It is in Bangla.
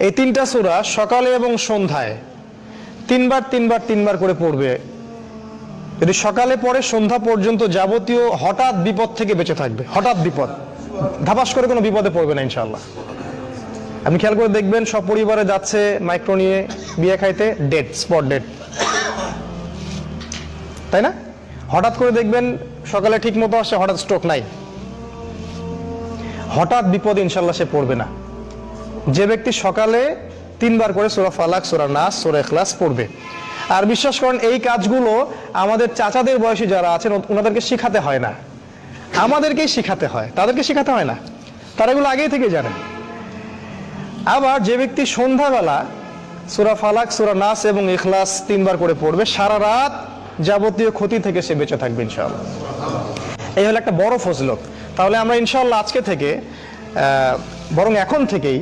এই তিনটা সূরা সকালে এবং সন্ধ্যায় তিনবার করে পড়বে। যদি সকালে পড়ে সন্ধ্যা পর্যন্ত যাবতীয় হঠাৎ বিপদ থেকে বেঁচে থাকবে। হঠাৎ বিপদ, ধাপাস করে কোনো বিপদে পড়বে না ইনশাআল্লাহ। আপনি খেয়াল করে দেখবেন, সব পরিবারে যাচ্ছে মাইক্রো নিয়ে বিয়ে খাইতে, ডেট, স্পট ডেট, তাই না? হঠাৎ করে দেখবেন সকালে ঠিক মতো আসছে, হঠাৎ স্ট্রোক নাই। হঠাৎ বিপদ ইনশাআল্লাহ সে পড়বে না। যে ব্যক্তি সকালে 3বার করে সূরা ফালাক, সূরা নাস, সূরা ইখলাস পড়বে। আর বিশ্বাস করেন এই কাজগুলো আমাদের চাচাদের বয়সী যারা আছেন ওনাদেরকে শিখাতে হয় না, আমাদেরকেই শিখাতে হয়, তাদেরকে শিখাতে হয় না, তারা এগুলো আগেই থেকে জানেন। আবার যে ব্যক্তি সন্ধ্যাবেলা সূরা ফালাক, সূরা নাস এবং ইখলাস 3বার করে পড়বে, সারা রাত যাবতীয় ক্ষতি থেকে সে বেঁচে থাকবে ইনশাআল্লাহ। এই হলো একটা বড় ফজিলত। তাহলে আমরা ইনশাআল্লাহ আজকে থেকে বরং এখন থেকেই